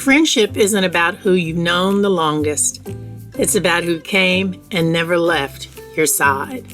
Friendship isn't about who you've known the longest. It's about who came and never left your side.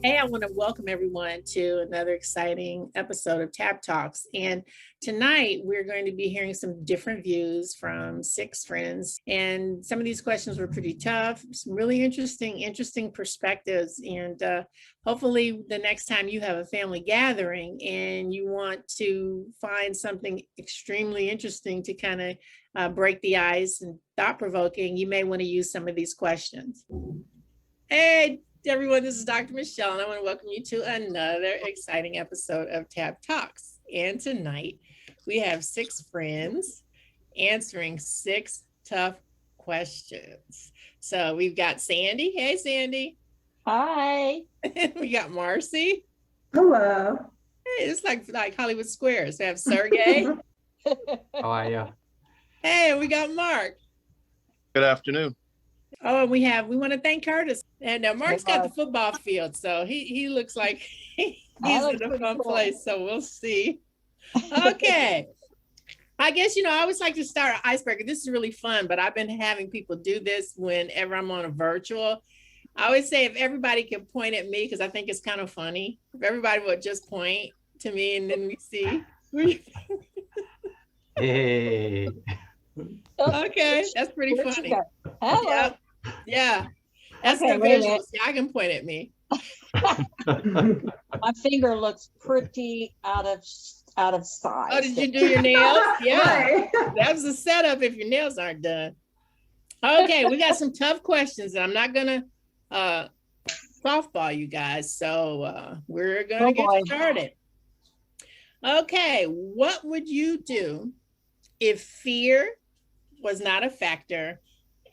Hey, I want to welcome everyone to another exciting episode of Tab Talks. And tonight we're going to be hearing some different views from 6 friends. And some of these questions were pretty tough, some really interesting perspectives. And hopefully the next time you have a family gathering and you want to find something extremely interesting to kind of break the ice and thought-provoking, you may want to use some of these questions. Hey, everyone, this is Dr. Michelle, and I want to welcome you to another exciting episode of Tab Talks. And tonight, we have 6 friends answering 6 tough questions. So we've got Sandy. Hey, Sandy. Hi. We got Marcy. Hello. Hey, it's like Hollywood Squares. We have Sergey. How are you? Hey, and we got Mark. Good afternoon. Oh, and we want to thank Curtis. And Mark's got the football field, so he looks like he's in a fun place, so we'll see. Okay. I guess, I always like to start an icebreaker. This is really fun, but I've been having people do this whenever I'm on a virtual. I always say if everybody can point at me, because I think it's kind of funny, if everybody would just point to me and then we see. Hey. Okay, that's pretty funny. Hello. Yeah. That's Okay, the visual. See, I can point at me. My finger looks pretty out of size. Oh, did you do your nails? Yeah. Right. That's the setup if your nails aren't done. Okay, we got some tough questions, and I'm not gonna softball you guys, so we're gonna get started. Okay, what would you do if fear was not a factor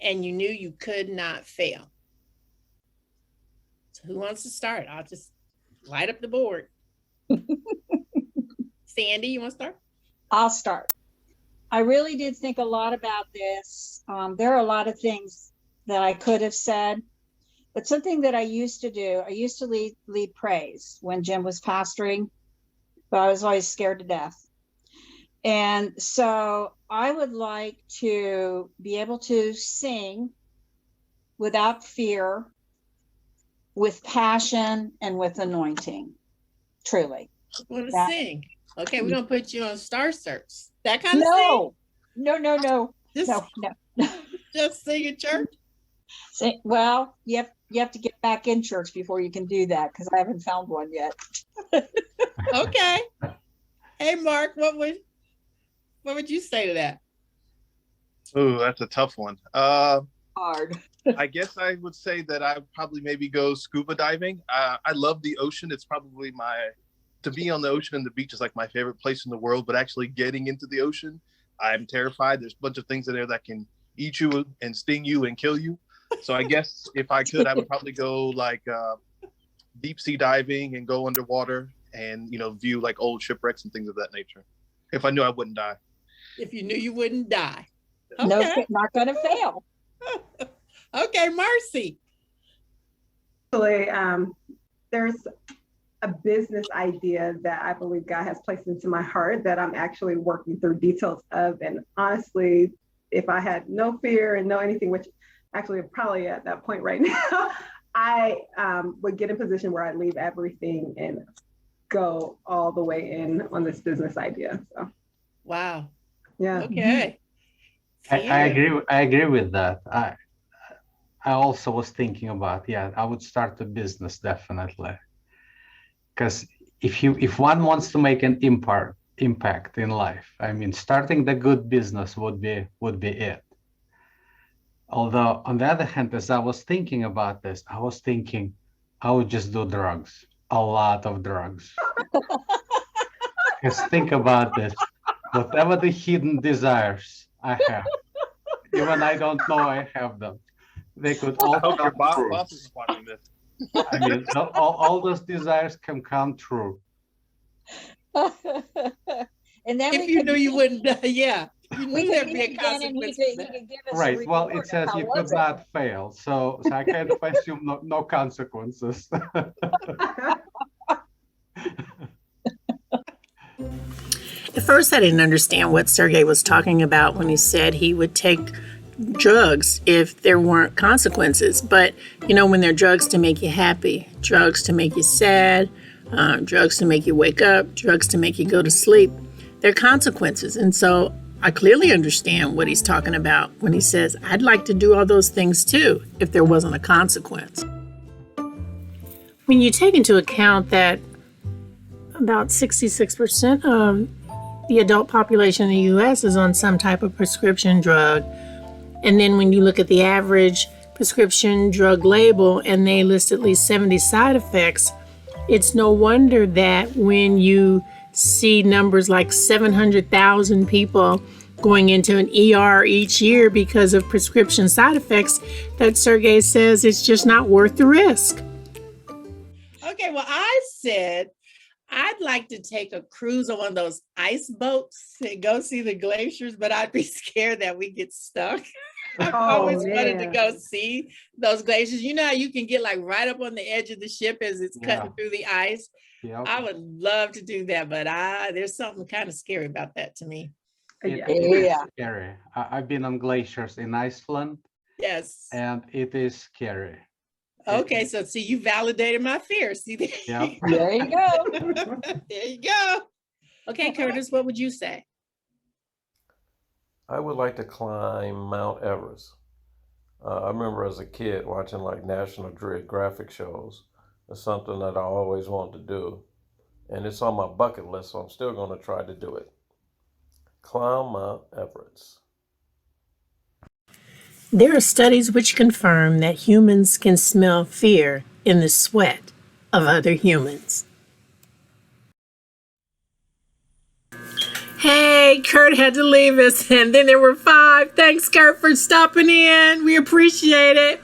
and you knew you could not fail? So who wants to start? I'll just light up the board. Sandy, you want to start? I'll start. I really did think a lot about this. There are a lot of things that I could have said, but something that I used to do, I used to lead praise when Jim was pastoring, but I was always scared to death. And so I would like to be able to sing without fear, with passion, and with anointing, truly. I want to sing. Okay, we're going to put you on Star Search. That kind of thing? No. Just sing at church? Well, you have to get back in church before you can do that, because I haven't found one yet. Okay. Hey, Mark, what would you say to that? Oh, that's a tough one. Hard. I guess I would say that I would probably maybe go scuba diving. I love the ocean. It's probably to be on the ocean and the beach is like my favorite place in the world, but actually getting into the ocean, I'm terrified. There's a bunch of things in there that can eat you and sting you and kill you. So I guess if I could, I would probably go like deep sea diving and go underwater and, view like old shipwrecks and things of that nature. If I knew I wouldn't die. If you knew you wouldn't die. Okay. No, not going to fail. Okay, Marcy. Actually, there's a business idea that I believe God has placed into my heart that I'm actually working through details of. And honestly, if I had no fear and no anything, which actually probably at that point right now, I would get in a position where I leave everything and go all the way in on this business idea. So, wow. Yeah. Okay. I agree with that. I also was thinking about, I would start a business definitely. Because if one wants to make an impact in life, I mean, starting the good business would be it. Although on the other hand, as I was thinking about this, I was thinking I would just do drugs, a lot of drugs. Because think about this, whatever the hidden desires I have, even I don't know I have them, they could all I hope your come true. boss is watching this. I mean, all those desires can come true. And then if you knew you wouldn't die, yeah. You We knew could there'd be meet a again and he consequence could, for he that. could give us a Right. Well, it report of says how you was could it. not fail. So I kind of assume no consequences. At first, I didn't understand what Sergey was talking about when he said he would take drugs if there weren't consequences. But, you know, when there are drugs to make you happy, drugs to make you sad, drugs to make you wake up, drugs to make you go to sleep, there are consequences. And so I clearly understand what he's talking about when he says, I'd like to do all those things too if there wasn't a consequence. When you take into account that about 66% of the adult population in the U.S. is on some type of prescription drug. And then when you look at the average prescription drug label and they list at least 70 side effects, it's no wonder that when you see numbers like 700,000 people going into an ER each year because of prescription side effects, that Sergey says it's just not worth the risk. Okay, well, I said I'd like to take a cruise on one of those ice boats and go see the glaciers, but I'd be scared that we get stuck. I've always wanted to go see those glaciers. You know how you can get like right up on the edge of the ship as it's cutting through the ice? Yep. I would love to do that, but there's something kind of scary about that to me. It is scary. I've been on glaciers in Iceland. Yes. And it is scary. Okay, so see, you validated my fear. See, there There you go. There you go. Okay, Curtis, what would you say? I would like to climb Mount Everest. I remember as a kid watching like National Geographic shows. It's something that I always wanted to do. And it's on my bucket list, so I'm still going to try to do it. Climb Mount Everest. There are studies which confirm that humans can smell fear in the sweat of other humans. Hey, Kurt had to leave us, and then there were 5. Thanks, Kurt, for stopping in. We appreciate it.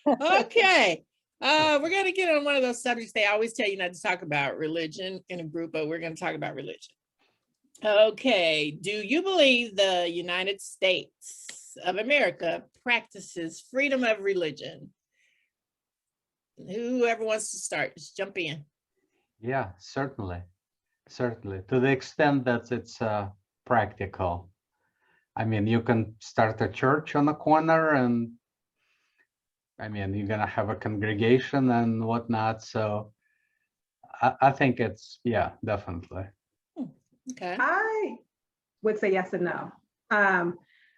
Okay. We're going to get on one of those subjects they always tell you not to talk about, religion in a group, but we're going to talk about religion. Okay. Do you believe the United States of America practices freedom of religion? Whoever wants to start, just jump in. Yeah, certainly. To the extent that it's practical. I mean, you can start a church on a corner and I mean, you're gonna have a congregation and whatnot. So I think it's, yeah, definitely. Okay. I would say yes and no.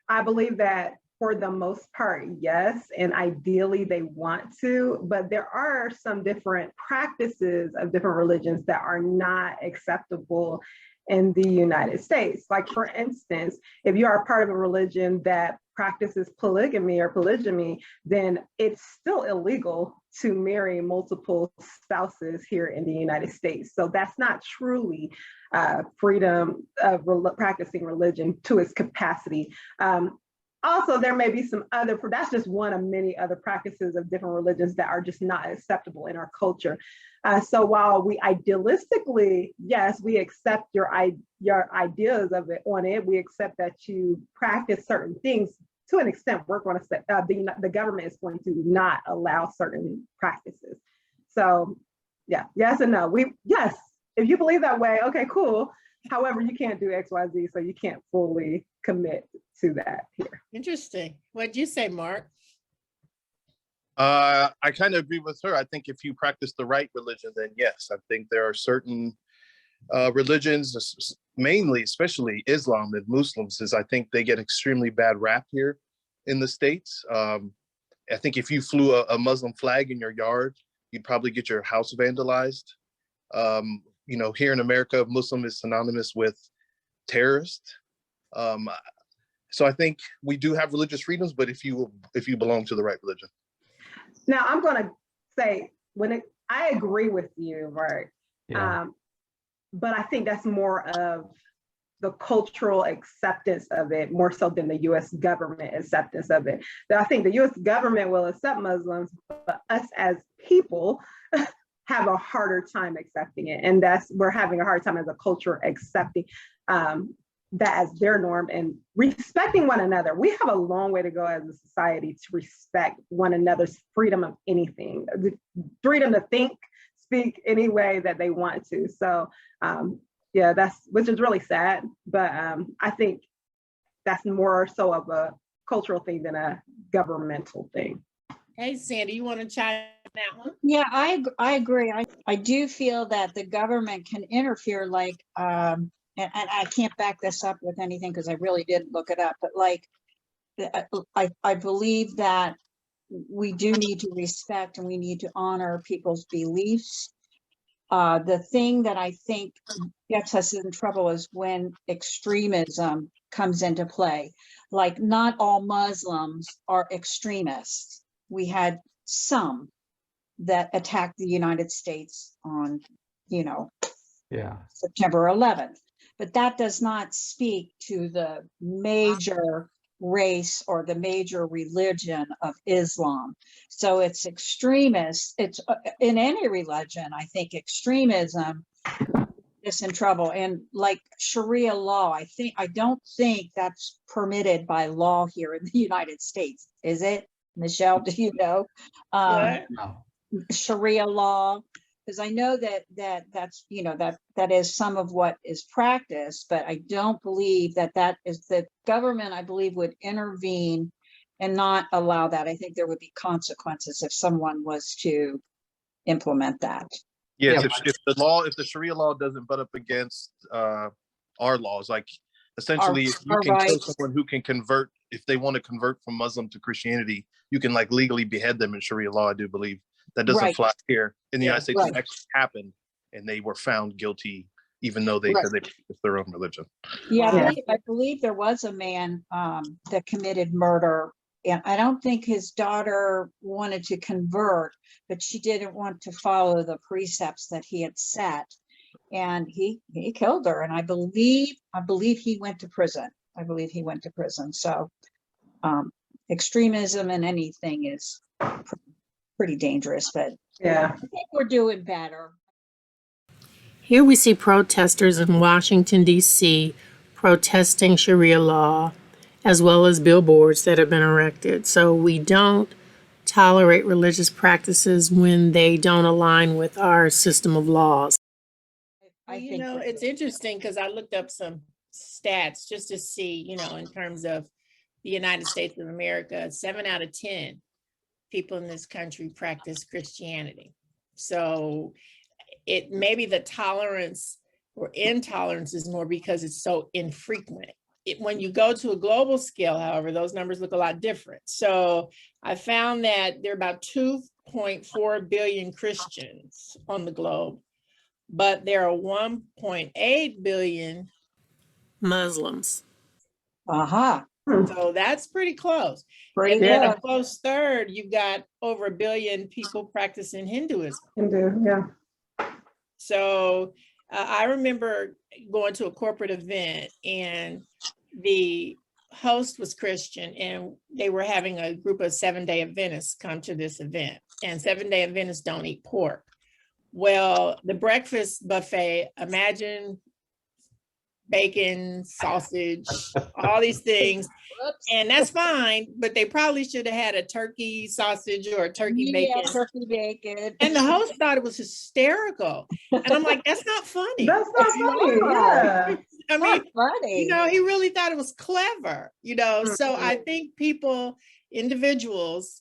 I believe that for the most part, yes, and ideally they want to, but there are some different practices of different religions that are not acceptable in the United States. Like for instance, if you are a part of a religion that practices polygamy or polygyny, then it's still illegal to marry multiple spouses here in the United States. So that's not truly freedom of practicing religion to its capacity. Also, there may be some other, that's just one of many other practices of different religions that are just not acceptable in our culture. So while we idealistically, yes, we accept your ideas of it on it, we accept that you practice certain things to an extent. We're going to say the government is going to not allow certain practices. So yeah, yes and no. Yes, if you believe that way, okay, cool. However, you can't do X, Y, Z, so you can't fully commit to that here. Interesting. What'd you say, Mark? I kind of agree with her. I think if you practice the right religion, then yes. I think there are certain religions, mainly, especially Islam and Muslims, I think they get extremely bad rap here in the States. I think if you flew a Muslim flag in your yard, you'd probably get your house vandalized. You know, here in America, Muslim is synonymous with terrorist. So I think we do have religious freedoms, but if you belong to the right religion. Now I'm going to say I agree with you, right? Yeah. But I think that's more of the cultural acceptance of it, more so than the U.S. government acceptance of it. That I think the U.S. government will accept Muslims, but us as people have a harder time accepting it. And we're having a hard time as a culture accepting that as their norm and respecting one another. We have a long way to go as a society to respect one another's freedom of anything, the freedom to think, speak any way that they want to. So yeah, which is really sad, but I think that's more so of a cultural thing than a governmental thing. Hey, Sandy, you want to chime in that one? Yeah, I agree. I do feel that the government can interfere, like, and I can't back this up with anything because I really didn't look it up, but like, I believe that we do need to respect and we need to honor people's beliefs. The thing that I think gets us in trouble is when extremism comes into play. Like, not all Muslims are extremists. We had some that attacked the United States on, September 11th. But that does not speak to the major race or the major religion of Islam. So it's extremist. It's in any religion, I think extremism is in trouble. And like Sharia law, I don't think that's permitted by law here in the United States. Is it, Michelle? Do you know? No. Sharia law, because I know that's that is some of what is practiced, but I don't believe that is the government. I believe would intervene and not allow that. I think there would be consequences if someone was to implement that. Yes, if the Sharia law doesn't butt up against our laws, like essentially, if you can kill someone who can convert, if they want to convert from Muslim to Christianity, you can like legally behead them in Sharia law. I do believe that doesn't fly here in the United States. It actually happened, and they were found guilty, even though they said they practiced their own religion. Yeah, I believe there was a man that committed murder, and I don't think his daughter wanted to convert, but she didn't want to follow the precepts that he had set, and he killed her. And I believe he went to prison. So extremism in anything is pretty dangerous, but yeah, I think we're doing better. Here we see protesters in Washington, D.C. protesting Sharia law, as well as billboards that have been erected. So we don't tolerate religious practices when they don't align with our system of laws. It's interesting because I looked up some stats just to see, in terms of the United States of America, 7 out of 10 people in this country practice Christianity. So it maybe the tolerance or intolerance is more because it's so infrequent. When you go to a global scale, however, those numbers look a lot different. So I found that there are about 2.4 billion Christians on the globe, but there are 1.8 billion Muslims. So that's pretty close. And then a close third, you've got over 1 billion people practicing Hinduism. Yeah. So I remember going to a corporate event and the host was Christian, and they were having a group of 7-day Adventists come to this event, and 7-day Adventists don't eat pork. Well, the breakfast buffet, imagine bacon, sausage, all these things. And that's fine, but they probably should have had a turkey sausage or a turkey bacon. Turkey bacon. And the host thought it was hysterical. And I'm like, that's not funny. That's not funny. Yeah. I mean, funny. He really thought it was clever, So I think individuals,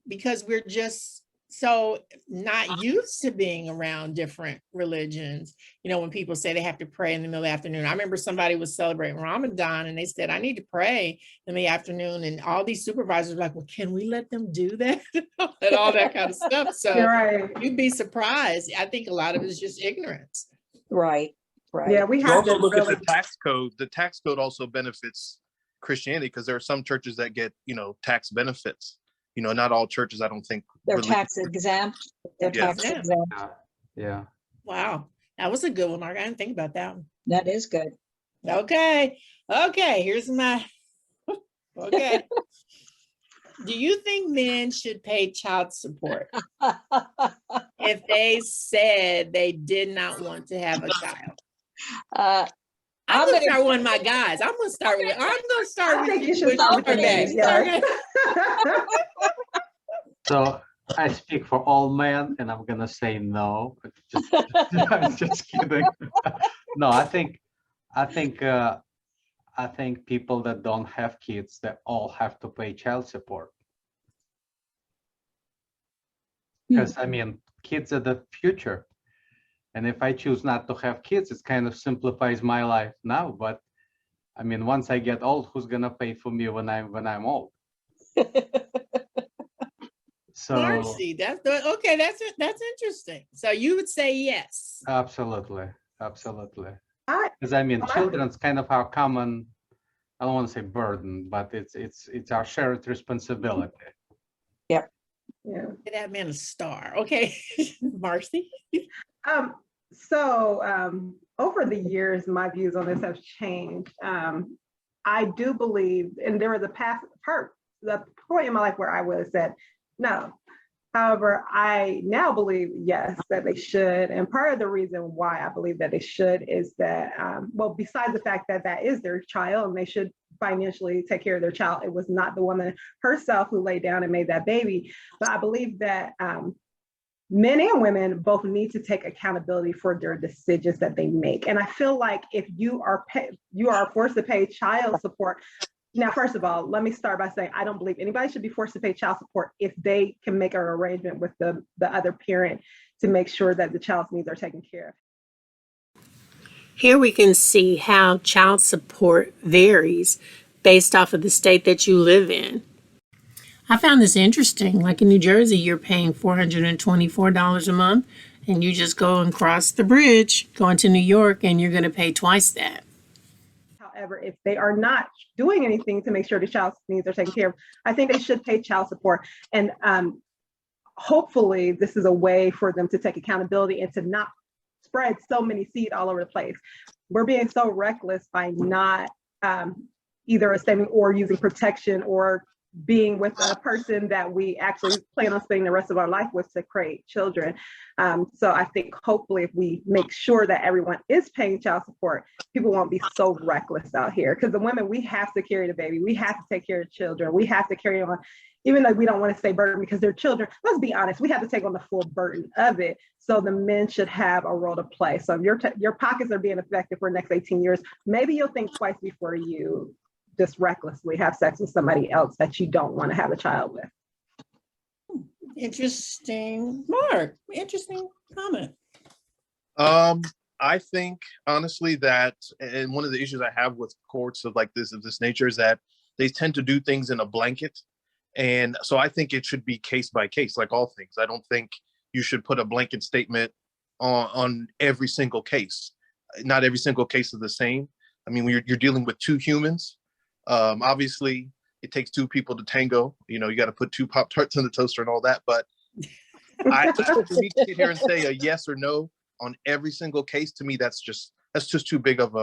because we're just so not used to being around different religions, when people say they have to pray in the middle of the afternoon. I remember somebody was celebrating Ramadan and they said, I need to pray in the afternoon. And all these supervisors were like, well, can we let them do that? And all that kind of stuff. So you'd be surprised. I think a lot of it is just ignorance. Right. Yeah, we have to look at the tax code. The tax code also benefits Christianity because there are some churches that get, tax benefits. Not all churches, I don't think. They're tax exempt. Yeah. Wow. That was a good one, Mark. I didn't think about that one. That is good. Okay. Here's my, okay. Do you think men should pay child support if they said they did not want to have a child? I'm gonna start one of my guys. I'm gonna start with I think you should with start with your me. back. Yes. So I speak for all men, and I'm gonna say no. Just, just kidding. No, I think people that don't have kids, that all have to pay child support. Because I mean, kids are the future. And if I choose not to have kids, it kind of simplifies my life now. But I mean, once I get old, who's gonna pay for me when I'm old? So Darcy, okay. That's interesting. So you would say yes. absolutely. I, Because I mean, I- children's kind of our common, I don't want to say burden, but it's our shared responsibility. yeah. That man a star. Okay, Marcy. So over the years, my views on this have changed. I do believe, and there was the point in my life where I would have said no. However, I now believe, yes, that they should. And part of the reason why I believe that they should is that, well, besides the fact that that is their child and they should financially take care of their child, it was not the woman herself who laid down and made that baby. But I believe that men and women both need to take accountability for their decisions that they make. And I feel like if you are forced to pay child support. Now, first of all, let me start by saying I don't believe anybody should be forced to pay child support if they can make an arrangement with the other parent to make sure that the child's needs are taken care of. Here we can see how child support varies based off of the state that you live in. I found this interesting. Like in New Jersey, you're paying $424 a month, and you just go and cross the bridge, go into New York, and you're going to pay twice that. However, if they are not doing anything to make sure the child's needs are taken care of, I think they should pay child support. And hopefully this is a way for them to take accountability and to not spread so many seed all over the place. We're being so reckless by not either abstaining or using protection or being with a person that we actually plan on spending the rest of our life with to create children. So I think hopefully if we make sure that everyone is paying child support, people won't be so reckless out here. Because the women, we have to carry the baby. We have to take care of children. We have to carry on, even though we don't want to say burden because they're children. Let's be honest, we have to take on the full burden of it. So the men should have a role to play. So if your pockets are being affected for the next 18 years, maybe you'll think twice before you just recklessly have sex with somebody else that you don't want to have a child with. Interesting. Mark, interesting comment. I think honestly that, and one of the issues I have with courts of this nature is that they tend to do things in a blanket. And so I think it should be case by case, like all things. I don't think you should put a blanket statement on every single case. Not every single case is the same. I mean, when you're dealing with two humans, obviously it takes two people to tango. You know, you got to put two Pop-Tarts in the toaster and all that. But I for me to sit here and say a yes or no on every single case, to me, that's just too big of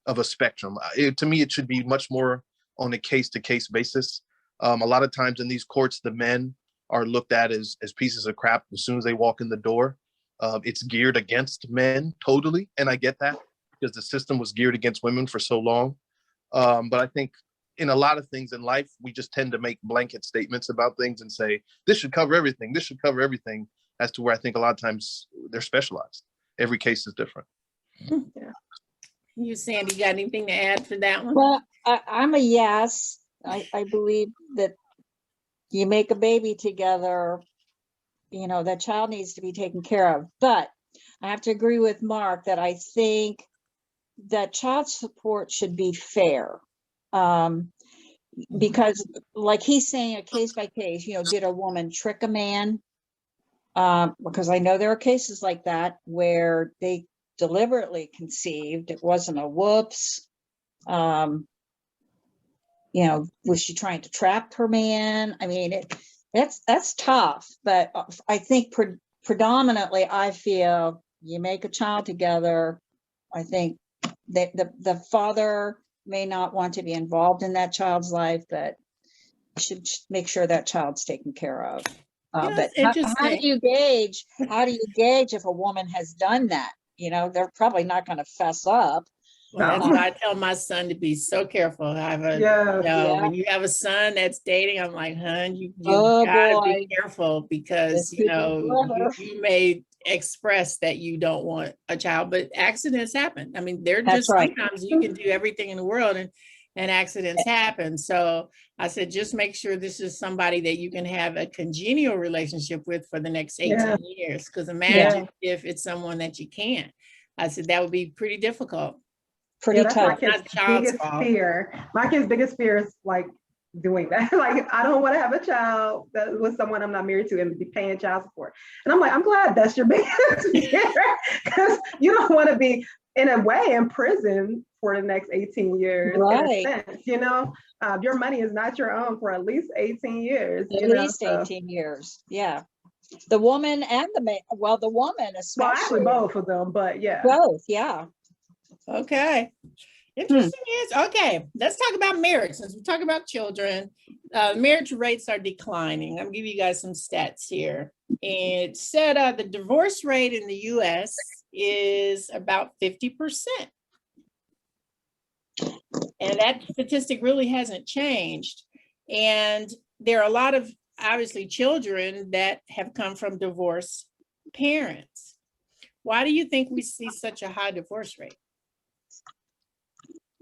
a spectrum. To me, it should be much more on a case-to-case basis. A lot of times in these courts, the men are looked at as pieces of crap as soon as they walk in the door. It's geared against men totally, and I get that because the system was geared against women for so long. But I think in a lot of things in life, we just tend to make blanket statements about things and say, this should cover everything. This should cover everything, as to where I think a lot of times they're specialized. Every case is different. Yeah. You, Sandy, got anything to add for that one? Well, I'm a yes. I believe that you make a baby together, you know, that child needs to be taken care of. But I have to agree with Mark that I think that child support should be fair. Because like he's saying, a case by case, you know, did a woman trick a man? Because I know there are cases like that where they deliberately conceived. It wasn't a whoops. You know, was she trying to trap her man? I mean, that's tough. But I think predominantly, I feel you make a child together. I think that the father may not want to be involved in that child's life, but you should make sure that child's taken care of. But how do you gauge if a woman has done that? You know, they're probably not going to fess up. Well, that's why I tell my son to be so careful. I have a, when you have a son that's dating, I'm like, hun, you gotta be careful because, you may express that you don't want a child, but accidents happen. I mean, they're just sometimes you can do everything in the world and accidents happen. So I said, just make sure this is somebody that you can have a congenial relationship with for the next 18 years. Because imagine if it's someone that you can't. I said, that would be pretty difficult. That's my kid's biggest fear. My kid's biggest fear is like doing that. Like, I don't want to have a child that with someone I'm not married to and be paying child support. And I'm like, I'm glad that's your biggest fear, because you don't want to be in a way in prison for the next 18 years. Right. In a sense, your money is not your own for at least 18 years. At least 18 years. Yeah. The woman and the man. Well, the woman especially. Well, actually both of them, but yeah. Both, yeah. Okay. Interesting is, okay, let's talk about marriage. Since we talk about children, marriage rates are declining. I'm gonna give you guys some stats here. It said the divorce rate in the US is about 50%. And that statistic really hasn't changed. And there are a lot of, obviously, children that have come from divorced parents. Why do you think we see such a high divorce rate?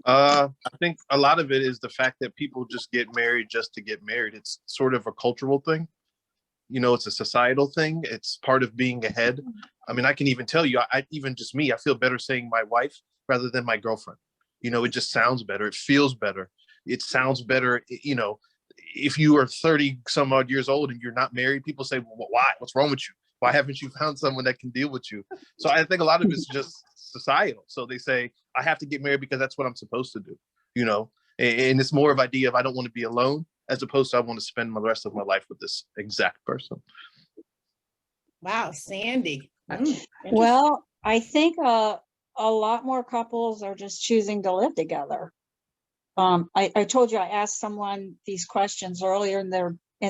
I think a lot of it is the fact that people just get married just to get married. It's sort of a cultural thing. It's a societal thing. It's part of being ahead. I mean, I can even tell you, even just me, I feel better saying my wife rather than my girlfriend. It just sounds better. It feels better. It sounds better. If you are 30 some odd years old and you're not married, people say, well, why? What's wrong with you? Why haven't you found someone that can deal with you? So I think a lot of it's just societal. So they say, I have to get married because that's what I'm supposed to do, and it's more of idea of I don't want to be alone as opposed to I want to spend the rest of my life with this exact person. Wow, Sandy. Well, I think a lot more couples are just choosing to live together. I told you I asked someone these questions earlier in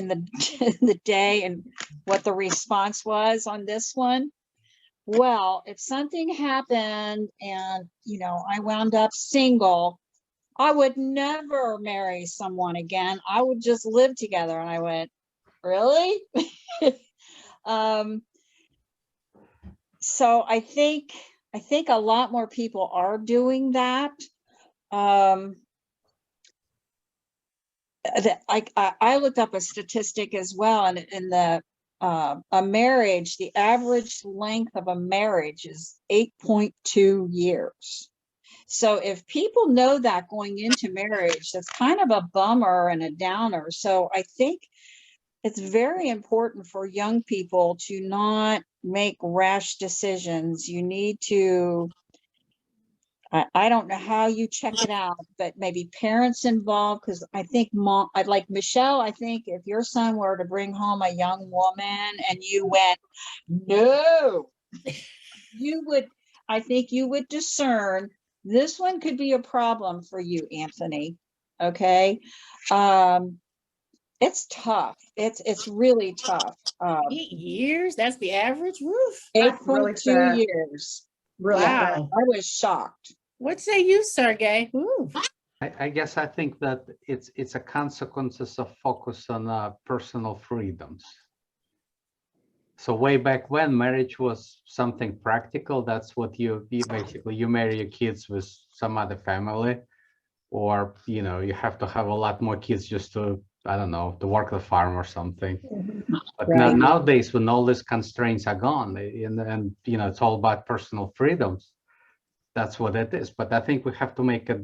the day and what the response was on this one. Well, if something happened and, I wound up single, I would never marry someone again. I would just live together. And I went, really? So I think a lot more people are doing that. I looked up a statistic as well, and in a marriage, the average length of a marriage is 8.2 years. So if people know that going into marriage, that's kind of a bummer and a downer. So I think it's very important for young people to not make rash decisions. You need to, I don't know how you check it out, but maybe parents involved, because I think I'd like Michelle, I think if your son were to bring home a young woman and you went, no, I think you would discern this one could be a problem for you, Anthony. Okay. It's tough. It's really tough. 8 years? That's the average roof? 8.2 years. Really wow. I was shocked. What say you, Sergey? I guess I think that it's a consequences of focus on personal freedoms. So way back when marriage was something practical, that's what you basically, you marry your kids with some other family, or, you have to have a lot more kids just to, I don't know, to work the farm or something. But Right. nowadays, when all these constraints are gone and it's all about personal freedoms, that's what it is. But I think we have to make a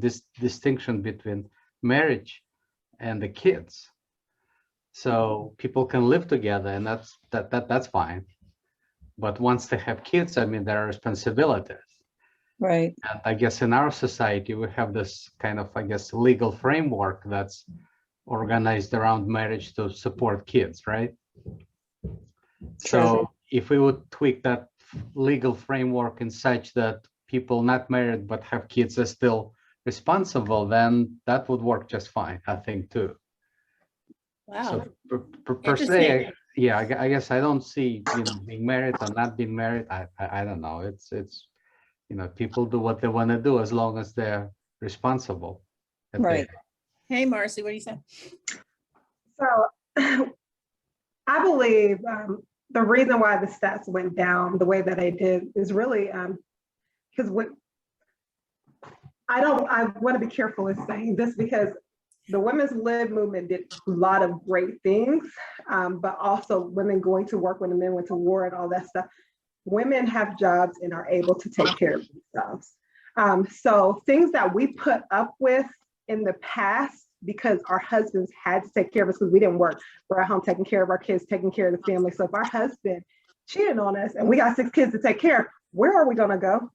distinction between marriage and the kids. So people can live together, and that's fine. But once they have kids, I mean, there are responsibilities. Right. And I guess in our society, we have this kind of, I guess, legal framework that's organized around marriage to support kids, right? So if we would tweak that legal framework in such that people not married but have kids are still responsible, then that would work just fine, I think, too. Wow. So per se, I guess I don't see being married or not being married. I don't know. It's people do what they want to do as long as they're responsible. Right. Hey, Marcy, what do you say? So I believe the reason why the stats went down the way that they did is really because I want to be careful in saying this because the women's lib movement did a lot of great things, but also women going to work when the men went to war and all that stuff. Women have jobs and are able to take care of themselves. So things that we put up with in the past because our husbands had to take care of us because we didn't work. We're at home taking care of our kids, taking care of the family. So if our husband cheated on us and we got 6 kids to take care of, where are we going to go?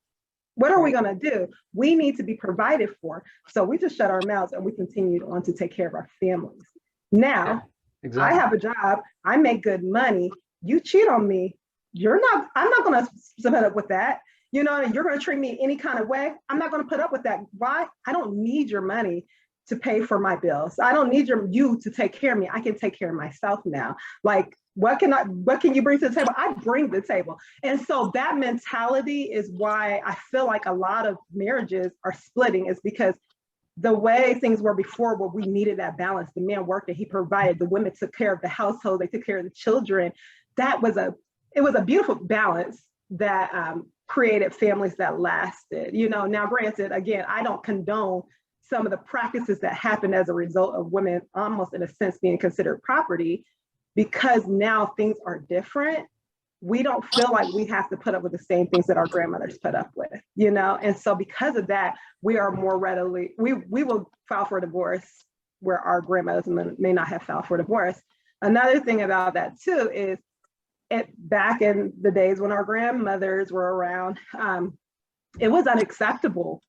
What are we going to do? We need to be provided for. So we just shut our mouths and we continued on to take care of our families. Now, Yeah, exactly. I have a job. I make good money. You cheat on me. I'm not going to submit up with that. You're going to treat me any kind of way. I'm not going to put up with that. Why? I don't need your money to pay for my bills. I don't need you to take care of me. I can take care of myself now. Like, what can you bring to the table? I bring the table. And so that mentality is why I feel like a lot of marriages are splitting, is because the way things were before, where we needed that balance, the man worked and he provided, the women took care of the household, they took care of the children. It was a beautiful balance that created families that lasted. Now granted, again, I don't condone some of the practices that happened as a result of women almost in a sense being considered property, because now things are different. We don't feel like we have to put up with the same things that our grandmothers put up with, And so because of that, we are more readily, we will file for divorce where our grandmothers may not have filed for divorce. Another thing about that too is back in the days when our grandmothers were around, it was unacceptable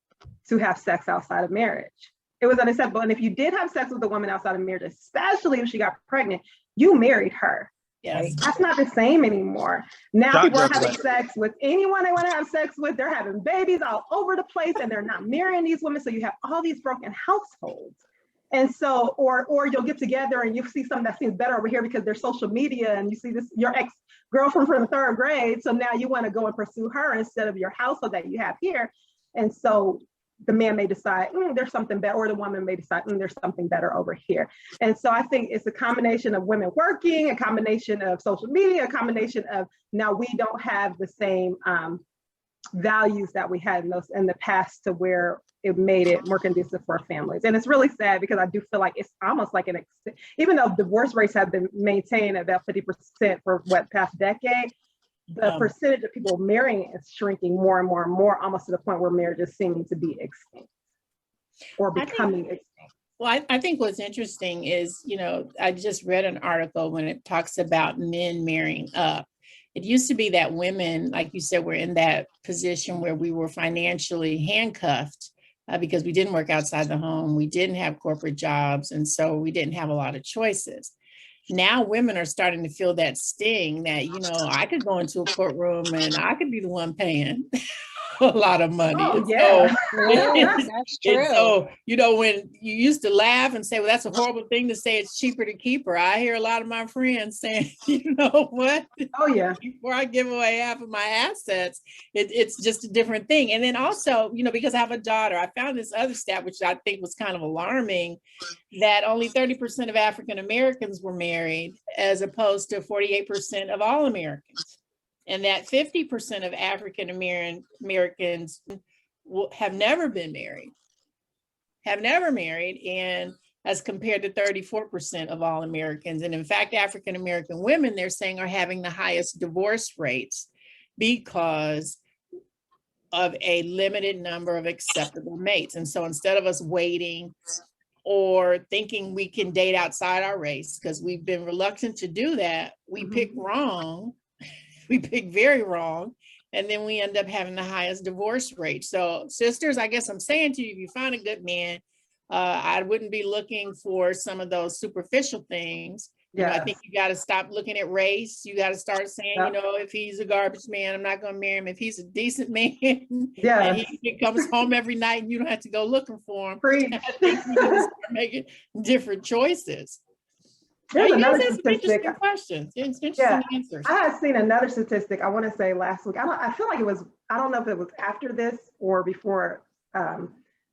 to have sex outside of marriage. It was unacceptable. And if you did have sex with a woman outside of marriage, especially if she got pregnant, you married her. Yes. That's not the same anymore. Now Shotgun people are having wedding. sex with anyone they want to have sex with. They're having babies all over the place and they're not marrying these women. So you have all these broken households. And so, or you'll get together and you see something that seems better over here because there's social media and you see this, your ex-girlfriend from the 3rd grade. So now you want to go and pursue her instead of your household that you have here. And so the man may decide there's something better, or the woman may decide there's something better over here. And so I think it's a combination of women working, a combination of social media, a combination of now we don't have the same values that we had in the past, to where it made it more conducive for our families. And it's really sad because I do feel like it's almost like even though divorce rates have been maintained at about 50% for past decade, the percentage of people marrying is shrinking more and more and more, almost to the point where marriage is seeming to be extinct or becoming extinct. Well, I think what's interesting is, I just read an article when it talks about men marrying up. It used to be that women, like you said, were in that position where we were financially handcuffed because we didn't work outside the home. We didn't have corporate jobs. And so we didn't have a lot of choices. Now women are starting to feel that sting that, I could go into a courtroom and I could be the one paying a lot of money. Oh, yeah. That's true. And so, when you used to laugh and say, well, that's a horrible thing to say, it's cheaper to keep her. I hear a lot of my friends saying, you know what? Oh, yeah. Before I give away half of my assets, it's just a different thing. And then also, because I have a daughter, I found this other stat, which I think was kind of alarming, that only 30% of African Americans were married, as opposed to 48% of all Americans. And that 50% of African Americans have never been married, and as compared to 34% of all Americans. And in fact, African American women, they're saying, are having the highest divorce rates because of a limited number of acceptable mates. And so instead of us waiting or thinking we can date outside our race, because we've been reluctant to do that, we pick wrong. We pick very wrong, and then we end up having the highest divorce rate. So sisters, I guess I'm saying to you, if you find a good man, I wouldn't be looking for some of those superficial things. I think you got to stop looking at race. You got to start saying, if he's a garbage man, I'm not going to marry him. If he's a decent man, and he comes home every night and you don't have to go looking for him, I think we need to start making different choices. There's You guys another have some statistic. interesting questions. It's interesting Yeah, answers. I had seen another statistic, I want to say last week. I feel like it was, I don't know if it was after this or before I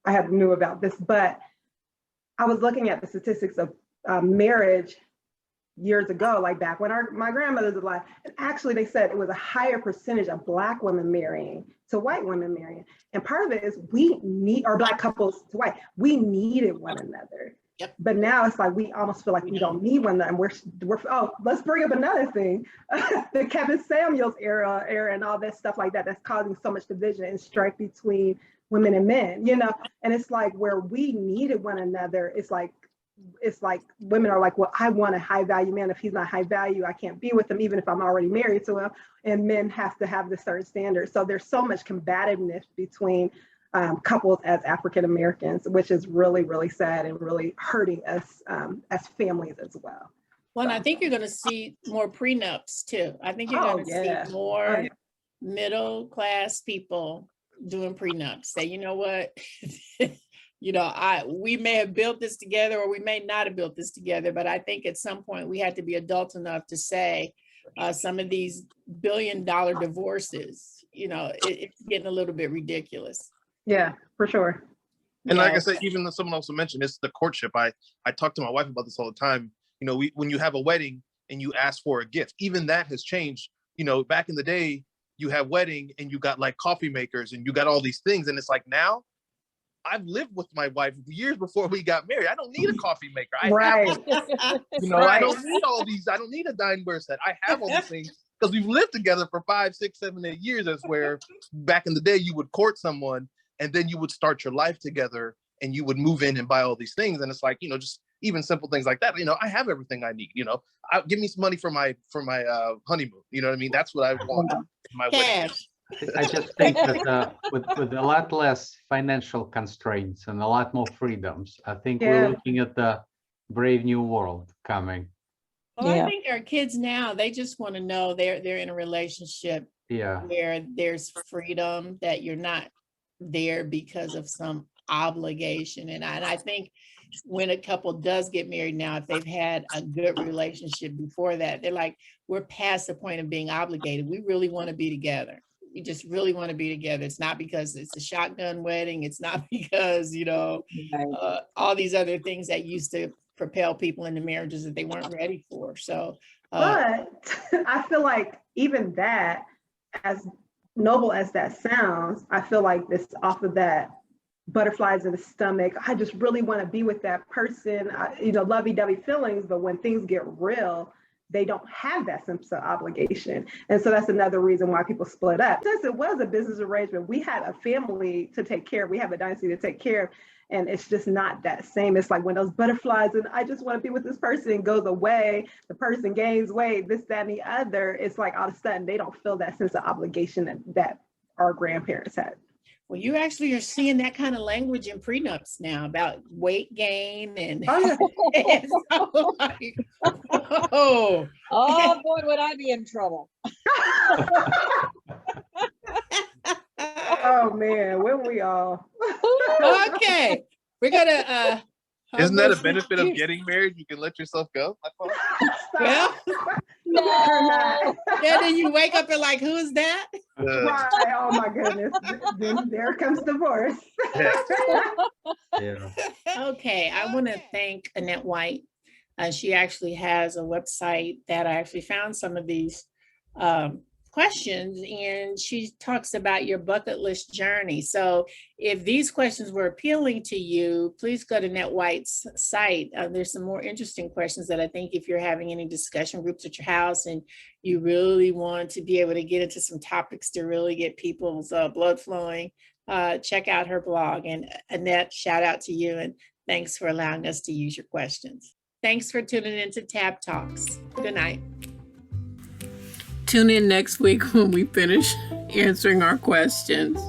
had knew about this, but I was looking at the statistics of marriage years ago, like back when my grandmother was alive. And actually they said it was a higher percentage of Black women marrying to white women marrying. And part of it is or Black couples to white, we needed one another. Yep. But now it's like we almost feel like we don't need one another. And we're oh, let's bring up another thing. The Kevin Samuels era and all that stuff like that, that's causing so much division and strife between women and men, you know. And it's like where we needed one another, it's like women are like, well, I want a high value man. If he's not high value, I can't be with him, even if I'm already married to him. And men have to have this certain standard. So there's so much combativeness between couples as African Americans, which is really, really sad and really hurting us as families as well. Well, and I think you're going to see more prenups too. I think you're going to see more middle class people doing prenups. Say, you know what? You know, we may have built this together or we may not have built this together, but I think at some point we had to be adult enough to say some of these billion-dollar divorces, you know, it's getting a little bit ridiculous. Yeah, for sure. And like I said, even though someone also mentioned, it's the courtship. I talk to my wife about this all the time. You know, when you have a wedding and you ask for a gift, even that has changed. You know, back in the day, you have wedding and you got like coffee makers and you got all these things. And it's like now, I've lived with my wife years before we got married. I don't need a coffee maker. I don't need all these. I don't need a dineware set. I have all these things because we've lived together for 5, 6, 7, 8 years. That's where back in the day you would court someone and then you would start your life together and you would move in and buy all these things. And it's like, you know, just even simple things like that. You know, I have everything I need. You know, give me some money for my honeymoon. You know what I mean? That's what I want in my wedding. I just think that with a lot less financial constraints and a lot more freedoms, I think we're looking at the brave new world coming. Well, I think our kids now, they just want to know they're in a relationship where there's freedom, that you're not there because of some obligation. And I think when a couple does get married now, if they've had a good relationship before that, they're like, we're past the point of being obligated. We really want to be together. We just really want to be together. It's not because it's a shotgun wedding. It's not because, you know, all these other things that used to propel people into marriages that they weren't ready for. So, but I feel like even that, as noble as that sounds, I feel like this off of that butterflies in the stomach. I just really want to be with that person, you know, lovey-dovey feelings. But when things get real, they don't have that sense of obligation. And so that's another reason why people split up. Since it was a business arrangement, we had a family to take care of, we have a dynasty to take care of, and it's just not that same. It's like when those butterflies and I just want to be with this person goes away, the person gains weight, this, that, and the other, it's like all of a sudden they don't feel that sense of obligation that our grandparents had. Well, you actually are seeing that kind of language in prenups now about weight gain and, and so like, oh boy, would I be in trouble. Oh man, when we all. Okay, we're gonna isn't that a benefit of getting married? You can let yourself go. Well, no. Yeah, then you wake up and like, who's that? Right. Oh my goodness. Then there comes divorce. Okay, I want to thank Annette White. She actually has a website that I actually found some of these questions, and she talks about your bucket list journey. So if these questions were appealing to you, please go to Annette White's site. There's some more interesting questions that I think if you're having any discussion groups at your house and you really want to be able to get into some topics to really get people's blood flowing, check out her blog. And Annette, shout out to you and thanks for allowing us to use your questions. Thanks for tuning into Tab Talks. Good night. Tune in next week when we finish answering our questions.